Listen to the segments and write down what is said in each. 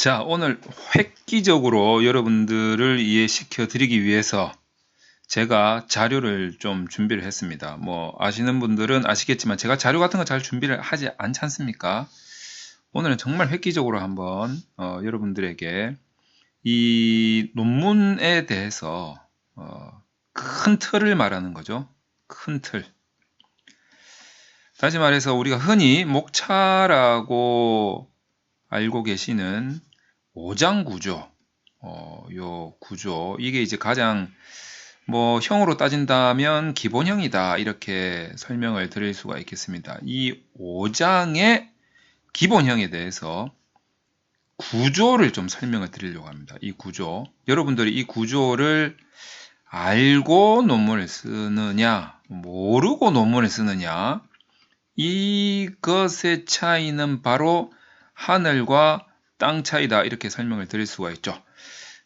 자, 오늘 획기적으로 여러분들을 이해시켜 드리기 위해서 제가 자료를 좀 준비를 했습니다. 뭐 아시는 분들은 아시겠지만 제가 자료 같은 거 잘 준비를 하지 않지 않습니까? 오늘은 정말 획기적으로 한번 여러분들에게 이 논문에 대해서 큰 틀을 말하는 거죠. 큰 틀. 다시 말해서 우리가 흔히 목차라고 알고 계시는 5장 구조, 요 구조, 이게 이제 가장 뭐 형으로 따진다면 기본형이다 이렇게 설명을 드릴 수가 있겠습니다. 이 5장의 기본형에 대해서 구조를 좀 설명을 드리려고 합니다. 이 구조, 여러분들이 이 구조를 알고 논문을 쓰느냐, 모르고 논문을 쓰느냐, 이것의 차이는 바로 하늘과 땅 차이다 이렇게 설명을 드릴 수가 있죠.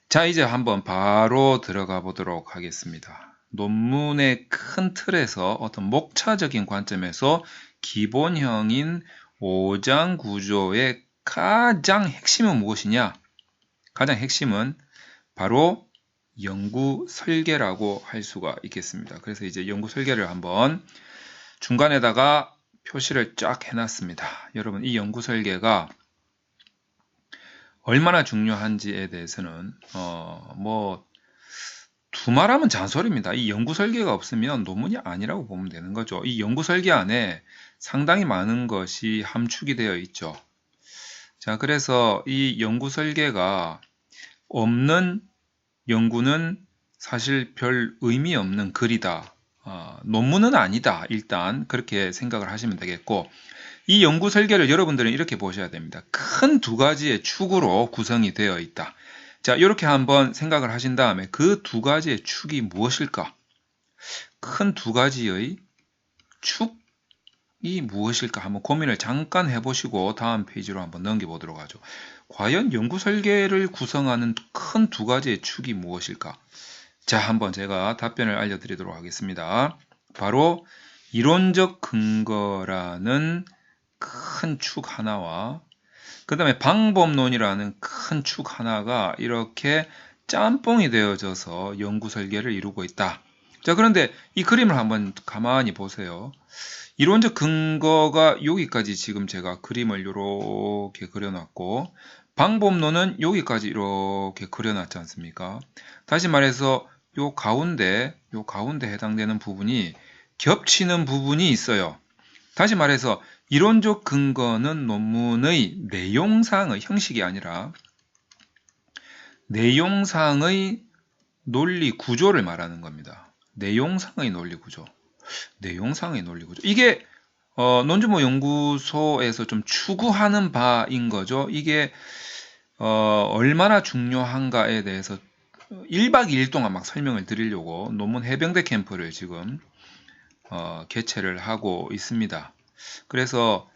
자, 이제 한번 바로 들어가 보도록 하겠습니다. 논문의 큰 틀에서 어떤 목차적인 관점에서 기본형인 5장 구조의 가장 핵심은 무엇이냐? 가장 핵심은 바로 연구 설계라고 할 수가 있겠습니다. 그래서 이제 연구 설계를 한번 중간에다가 표시를 쫙 해놨습니다. 여러분, 이 연구 설계가 얼마나 중요한지에 대해서는 뭐 두말하면 잔소리입니다. 이 연구 설계가 없으면 논문이 아니라고 보면 되는 거죠. 이 연구 설계 안에 상당히 많은 것이 함축이 되어 있죠. 자, 그래서 이 연구 설계가 없는 연구는 사실 별 의미 없는 글이다. 논문은 아니다. 일단 그렇게 생각을 하시면 되겠고, 이 연구 설계를 여러분들은 이렇게 보셔야 됩니다. 큰 두 가지의 축으로 구성이 되어 있다. 자, 이렇게 한번 생각을 하신 다음에 그 두 가지의 축이 무엇일까? 큰 두 가지의 축이 무엇일까? 한번 고민을 잠깐 해보시고 다음 페이지로 한번 넘겨보도록 하죠. 과연 연구 설계를 구성하는 큰 두 가지의 축이 무엇일까? 자, 한번 제가 답변을 알려드리도록 하겠습니다. 바로 이론적 근거라는 큰 축 하나와 그 다음에 방법론이라는 큰 축 하나가 이렇게 짬뽕이 되어져서 연구 설계를 이루고 있다. 자, 그런데 이 그림을 한번 가만히 보세요. 이론적 근거가 여기까지 지금 제가 그림을 이렇게 그려놨고, 방법론은 여기까지 이렇게 그려놨지 않습니까? 다시 말해서 요 가운데 해당되는 부분이 겹치는 부분이 있어요. 다시 말해서 이론적 근거는 논문의 내용상의 형식이 아니라 내용상의 논리 구조를 말하는 겁니다. 내용상의 논리 구조. 내용상의 논리 구조. 이게 논주모 연구소에서 좀 추구하는 바인 거죠. 이게 얼마나 중요한가에 대해서 1박 2일 동안 막 설명을 드리려고 논문 해병대 캠프를 지금 개최를 하고 있습니다. 그래서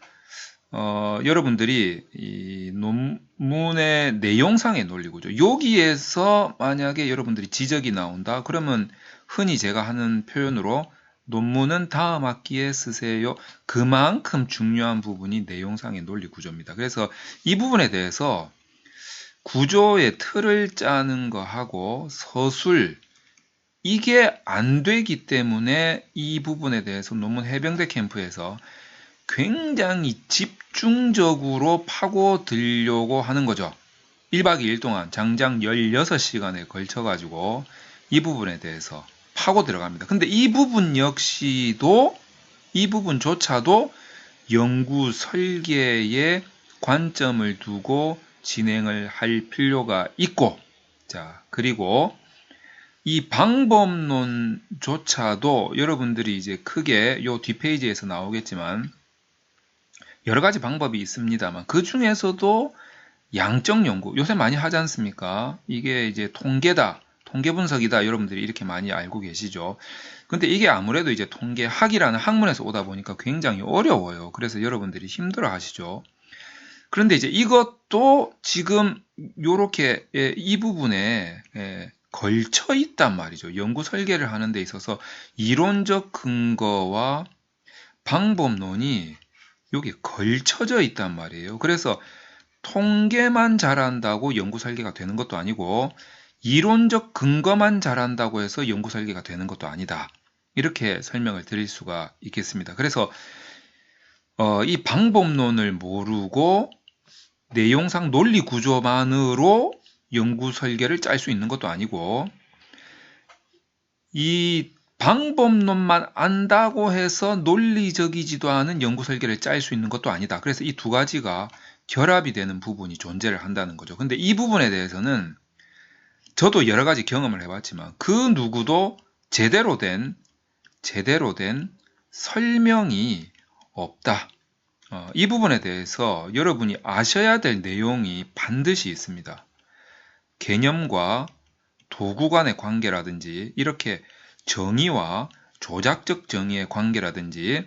여러분들이 이 논문의 내용상의 논리구조, 여기에서 만약에 여러분들이 지적이 나온다 그러면 흔히 제가 하는 표현으로 논문은 다음 학기에 쓰세요. 그만큼 중요한 부분이 내용상의 논리구조입니다. 그래서 이 부분에 대해서 구조의 틀을 짜는 거하고 서술, 이게 안 되기 때문에 이 부분에 대해서 논문 해병대 캠프에서 굉장히 집중적으로 파고들려고 하는 거죠. 1박 2일 동안 장장 16시간에 걸쳐가지고 이 부분에 대해서 파고 들어갑니다. 근데 이 부분 역시도, 이 부분조차도 연구 설계에 관점을 두고 진행을 할 필요가 있고, 자, 그리고 이 방법론조차도 여러분들이 이제 크게 요 뒷페이지에서 나오겠지만 여러 가지 방법이 있습니다만 그 중에서도 양적 연구, 요새 많이 하지 않습니까? 이게 이제 통계다, 통계 분석이다, 여러분들이 이렇게 많이 알고 계시죠. 근데 이게 아무래도 이제 통계학이라는 학문에서 오다 보니까 굉장히 어려워요. 그래서 여러분들이 힘들어 하시죠. 그런데 이제 이것도 지금 요렇게 이 부분에 걸쳐 있단 말이죠. 연구 설계를 하는 데 있어서 이론적 근거와 방법론이 여기 걸쳐져 있단 말이에요. 그래서 통계만 잘한다고 연구 설계가 되는 것도 아니고 이론적 근거만 잘한다고 해서 연구 설계가 되는 것도 아니다. 이렇게 설명을 드릴 수가 있겠습니다. 그래서 이 방법론을 모르고 내용상 논리 구조만으로 연구 설계를 짤 수 있는 것도 아니고 이 방법론만 안다고 해서 논리적이지도 않은 연구 설계를 짤 수 있는 것도 아니다. 그래서 이 두 가지가 결합이 되는 부분이 존재를 한다는 거죠. 근데 이 부분에 대해서는 저도 여러 가지 경험을 해봤지만 그 누구도 제대로 된 설명이 없다. 이 부분에 대해서 여러분이 아셔야 될 내용이 반드시 있습니다. 개념과 도구 간의 관계라든지 이렇게 정의와 조작적 정의의 관계라든지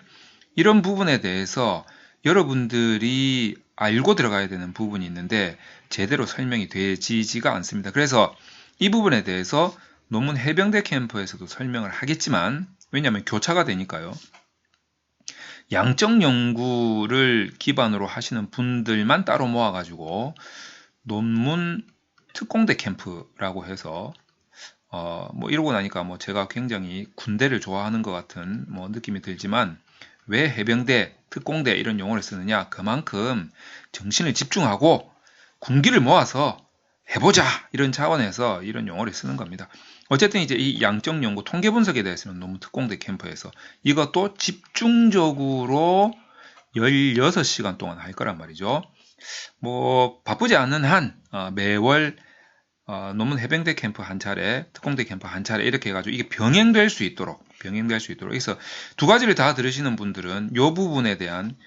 이런 부분에 대해서 여러분들이 알고 들어가야 되는 부분이 있는데 제대로 설명이 되지가 않습니다. 그래서 이 부분에 대해서 논문 해병대 캠프에서도 설명을 하겠지만 왜냐하면 교차가 되니까요. 양적 연구를 기반으로 하시는 분들만 따로 모아가지고 논문 특공대 캠프라고 해서 뭐 이러고 나니까 뭐 제가 굉장히 군대를 좋아하는 것 같은 뭐 느낌이 들지만 왜 해병대, 특공대 이런 용어를 쓰느냐? 그만큼 정신을 집중하고 군기를 모아서 해보자 이런 차원에서 이런 용어를 쓰는 겁니다. 어쨌든 이제 이 양적 연구 통계 분석에 대해서는 논문 특공대 캠프에서 이것도 집중적으로 16시간 동안 할 거란 말이죠. 뭐 바쁘지 않은 한 매월 논문 해병대 캠프 한 차례, 특공대 캠프 한 차례 이렇게 해가지고 이게 병행될 수 있도록 그래서 두 가지를 다 들으시는 분들은 이 부분에 대한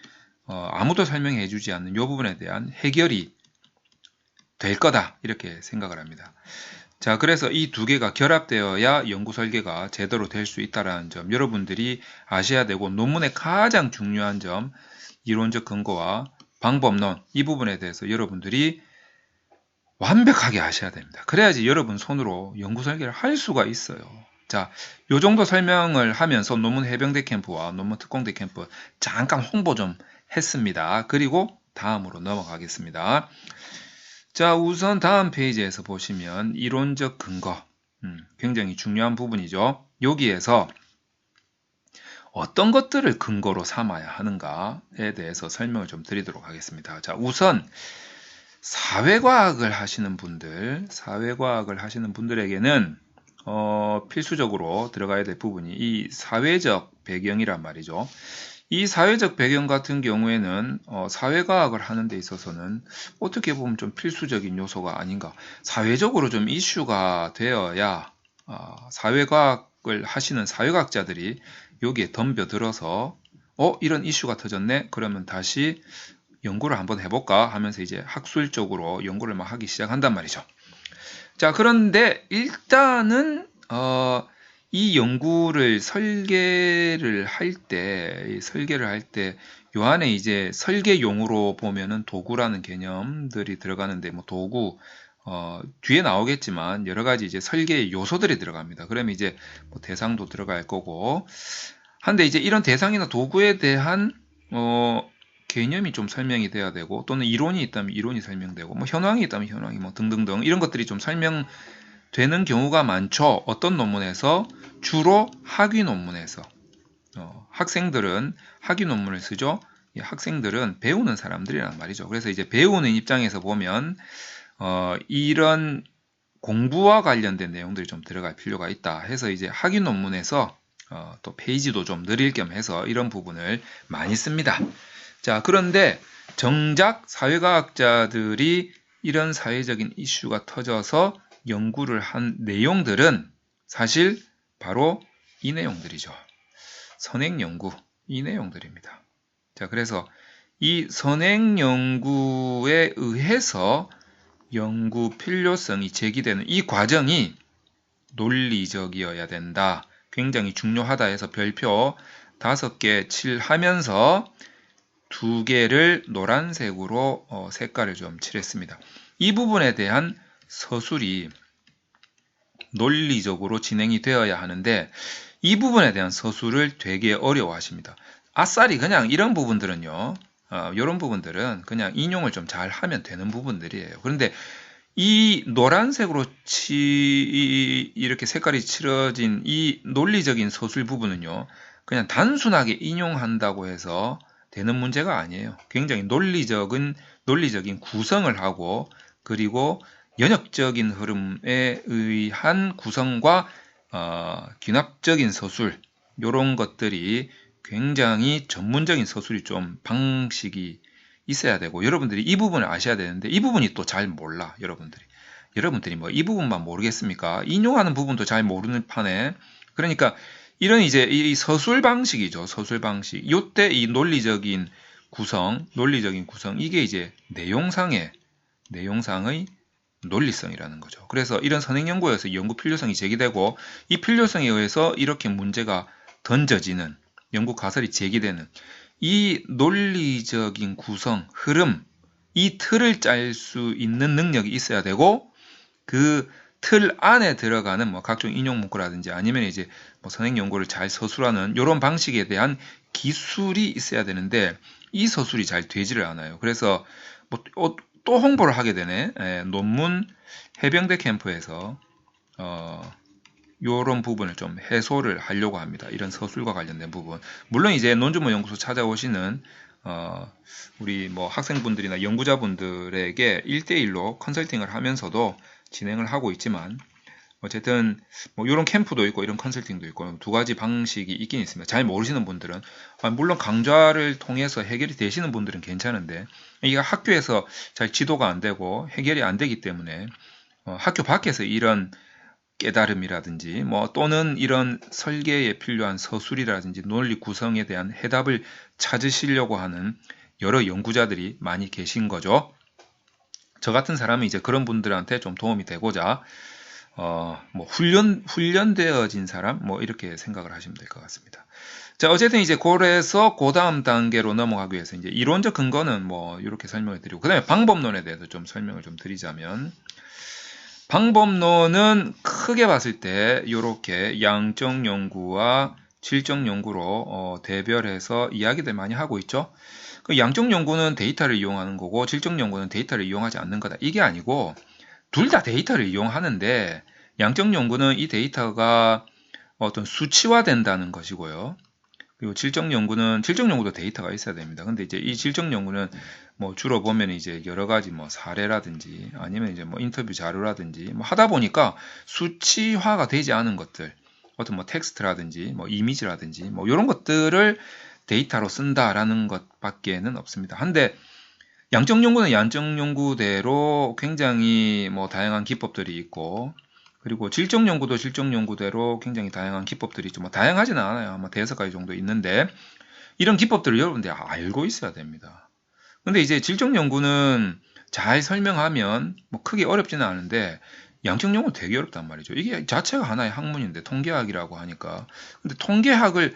아무도 설명해 주지 않는 이 부분에 대한 해결이 될 거다 이렇게 생각을 합니다. 자, 그래서 이 두 개가 결합되어야 연구 설계가 제대로 될 수 있다는 점 여러분들이 아셔야 되고 논문의 가장 중요한 점 이론적 근거와 방법론 이 부분에 대해서 여러분들이 완벽하게 아셔야 됩니다. 그래야지 여러분 손으로 연구 설계를 할 수가 있어요. 자, 요 정도 설명을 하면서 논문 해병대 캠프와 논문 특공대 캠프 잠깐 홍보 좀 했습니다. 그리고 다음으로 넘어가겠습니다. 자, 우선 다음 페이지에서 보시면 이론적 근거 굉장히 중요한 부분이죠. 여기에서 어떤 것들을 근거로 삼아야 하는가에 대해서 설명을 좀 드리도록 하겠습니다. 자, 우선 사회과학을 하시는 분들에게는 필수적으로 들어가야 될 부분이 이 사회적 배경이란 말이죠. 이 사회적 배경 같은 경우에는 사회과학을 하는 데 있어서는 어떻게 보면 좀 필수적인 요소가 아닌가. 사회적으로 좀 이슈가 되어야 사회과학을 하시는 사회과학자들이 여기에 덤벼들어서 이런 이슈가 터졌네? 그러면 다시 연구를 한번 해볼까 하면서 이제 학술적으로 연구를 막 하기 시작한단 말이죠. 자, 그런데 일단은 이 연구를 설계를 할 때 요 안에 이제 설계용으로 보면은 도구라는 개념들이 들어가는데 뭐 도구 뒤에 나오겠지만 여러 가지 이제 설계의 요소들이 들어갑니다. 그러면 이제 뭐 대상도 들어갈 거고 한데 이제 이런 대상이나 도구에 대한 개념이 좀 설명이 돼야 되고 또는 이론이 있다면 이론이 설명되고 뭐 현황이 있다면 현황이 뭐 등등등 이런 것들이 좀 설명되는 경우가 많죠. 어떤 논문에서 주로 학위 논문에서 학생들은 학위 논문을 쓰죠. 이 학생들은 배우는 사람들이란 말이죠. 그래서 이제 배우는 입장에서 보면 이런 공부와 관련된 내용들이 좀 들어갈 필요가 있다 해서 이제 학위 논문에서 또 페이지도 좀 느릴 겸 해서 이런 부분을 많이 씁니다. 자, 그런데 정작 사회과학자들이 이런 사회적인 이슈가 터져서 연구를 한 내용들은 사실 바로 이 내용들이죠. 선행연구, 이 내용들입니다. 자, 그래서 이 선행연구에 의해서 연구 필요성이 제기되는 이 과정이 논리적이어야 된다. 굉장히 중요하다 해서 별표 5개 칠하면서 2개를 노란색으로 색깔을 좀 칠했습니다. 이 부분에 대한 서술이 논리적으로 진행이 되어야 하는데 이 부분에 대한 서술을 되게 어려워하십니다. 아싸리 그냥 이런 부분들은요. 이런 부분들은 그냥 인용을 좀 잘 하면 되는 부분들이에요. 그런데 이 노란색으로 이렇게 색깔이 칠해진 이 논리적인 서술 부분은요, 그냥 단순하게 인용한다고 해서 되는 문제가 아니에요. 굉장히 논리적인 구성을 하고, 그리고 연역적인 흐름에 의한 구성과 귀납적인 서술, 이런 것들이 굉장히 전문적인 서술이 좀 방식이 있어야 되고, 여러분들이 이 부분을 아셔야 되는데 이 부분이 또 잘 몰라. 여러분들이 뭐 이 부분만 모르겠습니까? 인용하는 부분도 잘 모르는 판에, 그러니까 이런 이제 이 서술 방식이죠. 서술 방식. 요때 이 논리적인 구성 이게 이제 내용상의 논리성이라는 거죠. 그래서 이런 선행 연구에서 연구 필요성이 제기되고, 이 필요성에 의해서 이렇게 문제가 던져지는, 연구 가설이 제기되는 이 논리적인 구성, 흐름, 이 틀을 짤 수 있는 능력이 있어야 되고, 그 틀 안에 들어가는 뭐 각종 인용 문구라든지 아니면 이제 뭐 선행 연구를 잘 서술하는 이런 방식에 대한 기술이 있어야 되는데, 이 서술이 잘 되지를 않아요. 그래서 뭐 또 홍보를 하게 되네. 논문 해병대 캠프에서 요런 부분을 좀 해소를 하려고 합니다. 이런 서술과 관련된 부분. 물론 이제 논주모 연구소 찾아오시는 우리 뭐 학생분들이나 연구자분들에게 1대1로 컨설팅을 하면서도 진행을 하고 있지만, 어쨌든 뭐 이런 캠프도 있고 이런 컨설팅도 있고 두 가지 방식이 있긴 있습니다. 잘 모르시는 분들은, 물론 강좌를 통해서 해결이 되시는 분들은 괜찮은데, 이게 학교에서 잘 지도가 안 되고 해결이 안 되기 때문에 학교 밖에서 이런 깨달음이라든지 뭐 또는 이런 설계에 필요한 서술이라든지 논리 구성에 대한 해답을 찾으시려고 하는 여러 연구자들이 많이 계신 거죠. 저 같은 사람이 이제 그런 분들한테 좀 도움이 되고자 뭐 훈련되어진 사람, 뭐 이렇게 생각을 하시면 될 것 같습니다. 자, 어쨌든 이제 그래서 그 다음 단계로 넘어가기 위해서 이제 이론적 근거는 뭐 이렇게 설명을 드리고, 그 다음에 방법론에 대해서 좀 설명을 좀 드리자면, 방법론은 크게 봤을 때 이렇게 양적 연구와 질적 연구로 대별해서 이야기들 많이 하고 있죠. 그 양적 연구는 데이터를 이용하는 거고 질적 연구는 데이터를 이용하지 않는 거다. 이게 아니고 둘 다 데이터를 이용하는데, 양적 연구는 이 데이터가 어떤 수치화된다는 것이고요. 그리고 질적 연구도 데이터가 있어야 됩니다. 근데 이제 이 질적 연구는 뭐 주로 보면 이제 여러 가지 뭐 사례라든지 아니면 이제 뭐 인터뷰 자료라든지 뭐 하다 보니까 수치화가 되지 않은 것들, 어떤 뭐 텍스트라든지 뭐 이미지라든지 뭐 이런 것들을 데이터로 쓴다라는 것밖에는 없습니다. 한데 양적 연구는 양적 연구대로 굉장히 뭐 다양한 기법들이 있고, 그리고 질적 연구도 질적 연구대로 굉장히 다양한 기법들이 있죠. 뭐 다양하지는 않아요. 아마 대여섯 가지 정도 있는데, 이런 기법들을 여러분들이 알고 있어야 됩니다. 근데 이제 질적 연구는 잘 설명하면 뭐 크게 어렵지는 않은데, 양적 연구는 되게 어렵단 말이죠. 이게 자체가 하나의 학문인데, 통계학이라고 하니까. 근데 통계학을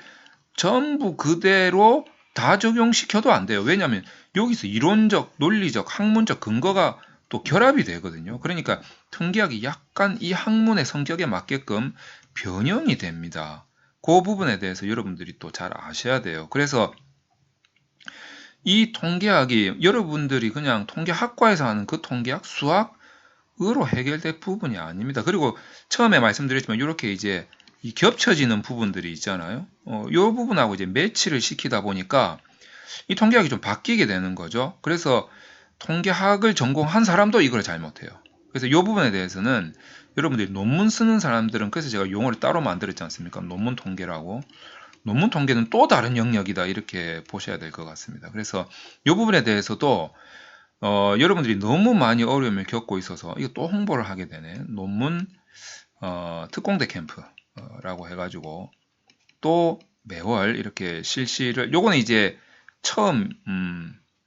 전부 그대로 다 적용시켜도 안 돼요. 왜냐하면 여기서 이론적, 논리적, 학문적 근거가 또 결합이 되거든요. 그러니까 통계학이 약간 이 학문의 성격에 맞게끔 변형이 됩니다. 그 부분에 대해서 여러분들이 또 잘 아셔야 돼요. 그래서 이 통계학이 여러분들이 그냥 통계학과에서 하는 그 통계학, 수학으로 해결될 부분이 아닙니다. 그리고 처음에 말씀드렸지만 이렇게 이제 이 겹쳐지는 부분들이 있잖아요. 이 부분하고 이제 매치를 시키다 보니까 이 통계학이 좀 바뀌게 되는 거죠. 그래서 통계학을 전공한 사람도 이걸 잘 못해요. 그래서 이 부분에 대해서는 여러분들이 논문 쓰는 사람들은, 그래서 제가 용어를 따로 만들었지 않습니까? 논문 통계라고. 논문 통계는 또 다른 영역이다, 이렇게 보셔야 될 것 같습니다. 그래서 이 부분에 대해서도 여러분들이 너무 많이 어려움을 겪고 있어서 이거 또 홍보를 하게 되네. 논문 특공대 캠프라고 해가지고 또 매월 이렇게 실시를, 요거는 이제 처음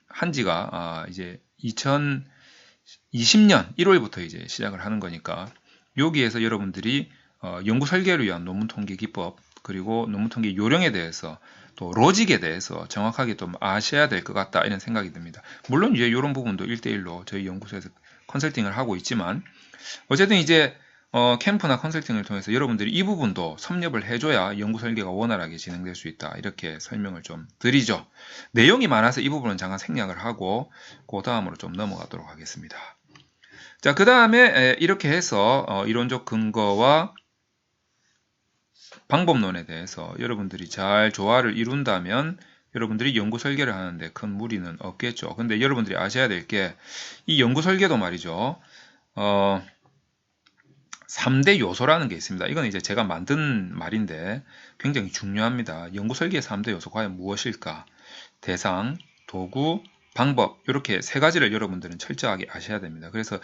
한 지가 이제 2020년 1월부터 이제 시작을 하는 거니까, 여기에서 여러분들이 연구 설계를 위한 논문 통계 기법, 그리고 논문 통계 요령에 대해서 또 로직에 대해서 정확하게 좀 아셔야 될 것 같다, 이런 생각이 듭니다. 물론 이제 이런 부분도 1대1로 저희 연구소에서 컨설팅을 하고 있지만, 어쨌든 이제 캠프나 컨설팅을 통해서 여러분들이 이 부분도 섭렵을 해줘야 연구 설계가 원활하게 진행될 수 있다. 이렇게 설명을 좀 드리죠. 내용이 많아서 이 부분은 잠깐 생략을 하고 그 다음으로 좀 넘어가도록 하겠습니다. 자, 그 다음에 이렇게 해서 이론적 근거와 방법론에 대해서 여러분들이 잘 조화를 이룬다면 여러분들이 연구 설계를 하는데 큰 무리는 없겠죠. 근데 여러분들이 아셔야 될 게 이 연구 설계도 말이죠. 3대 요소라는 게 있습니다. 이건 이제 제가 만든 말인데 굉장히 중요합니다. 연구 설계의 3대 요소 과연 무엇일까? 대상, 도구, 방법 이렇게 세 가지를 여러분들은 철저하게 아셔야 됩니다. 그래서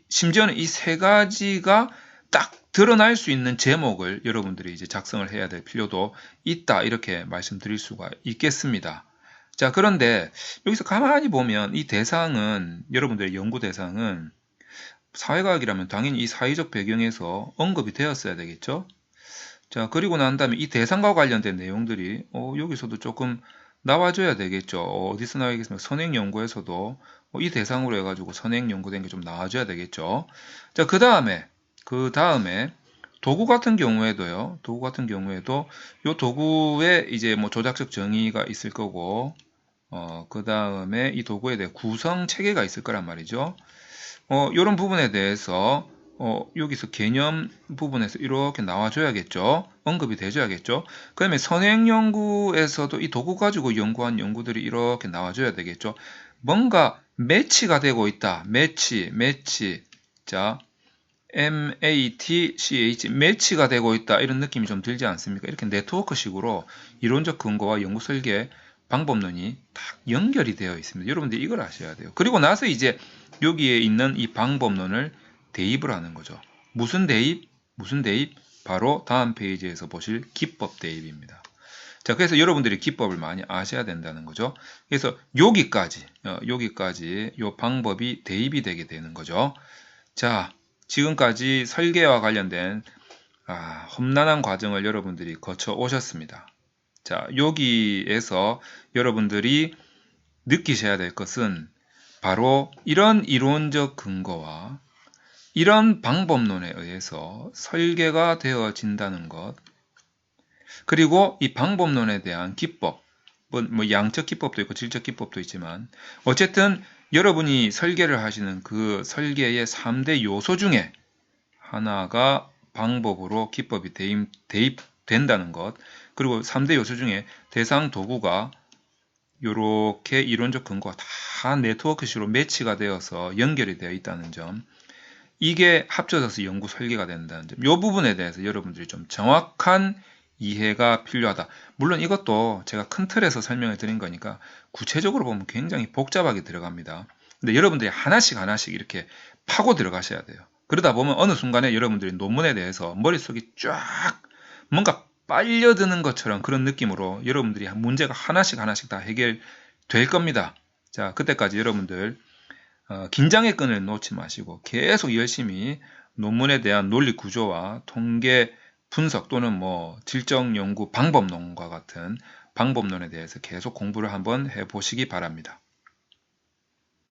심지어는 이 세 가지가 딱 드러날 수 있는 제목을 여러분들이 이제 작성을 해야 될 필요도 있다. 이렇게 말씀드릴 수가 있겠습니다. 자, 그런데 여기서 가만히 보면 이 대상은 여러분들의 연구 대상은 사회과학이라면 당연히 이 사회적 배경에서 언급이 되었어야 되겠죠. 자, 그리고 난 다음에 이 대상과 관련된 내용들이 여기서도 조금 나와줘야 되겠죠. 어디서 나와야겠습니까? 선행연구에서도 이 대상으로 해가지고 선행연구된 게 좀 나와줘야 되겠죠. 자, 그 다음에 도구 같은 경우에도요. 이 도구에 이제 뭐 조작적 정의가 있을 거고, 그 다음에 이 도구에 대해 구성 체계가 있을 거란 말이죠. 이런 부분에 대해서 여기서 개념 부분에서 이렇게 나와줘야겠죠. 언급이 돼줘야겠죠. 그 다음에 선행연구에서도 이 도구 가지고 연구한 연구들이 이렇게 나와줘야 되겠죠. 뭔가 매치가 되고 있다. 매치. 자, MATCH, 매치가 되고 있다. 이런 느낌이 좀 들지 않습니까? 이렇게 네트워크식으로 이론적 근거와 연구 설계 방법론이 딱 연결이 되어 있습니다. 여러분들이 이걸 아셔야 돼요. 그리고 나서 이제 여기에 있는 이 방법론을 대입을 하는 거죠. 무슨 대입? 바로 다음 페이지에서 보실 기법 대입입니다. 자, 그래서 여러분들이 기법을 많이 아셔야 된다는 거죠. 그래서 여기까지 이 방법이 대입이 되게 되는 거죠. 자, 지금까지 설계와 관련된 험난한 과정을 여러분들이 거쳐 오셨습니다. 자, 여기에서 여러분들이 느끼셔야 될 것은 바로 이런 이론적 근거와 이런 방법론에 의해서 설계가 되어진다는 것, 그리고 이 방법론에 대한 기법, 뭐 양적 기법도 있고 질적 기법도 있지만 어쨌든 여러분이 설계를 하시는 그 설계의 3대 요소 중에 하나가 방법으로 기법이 대입된다는 것, 그리고 3대 요소 중에 대상 도구가 이렇게 이론적 근거가 다 네트워크식으로 매치가 되어서 연결이 되어 있다는 점, 이게 합쳐져서 연구 설계가 된다는 점, 이 부분에 대해서 여러분들이 좀 정확한 이해가 필요하다. 물론 이것도 제가 큰 틀에서 설명을 드린 거니까 구체적으로 보면 굉장히 복잡하게 들어갑니다. 근데 여러분들이 하나씩 이렇게 파고 들어가셔야 돼요. 그러다 보면 어느 순간에 여러분들이 논문에 대해서 머릿속이 쫙 뭔가 빨려드는 것처럼 그런 느낌으로 여러분들이 문제가 하나씩 다 해결될 겁니다. 자, 그때까지 여러분들 긴장의 끈을 놓지 마시고 계속 열심히 논문에 대한 논리 구조와 통계 분석 또는 뭐 질적 연구 방법론과 같은 방법론에 대해서 계속 공부를 한번 해보시기 바랍니다.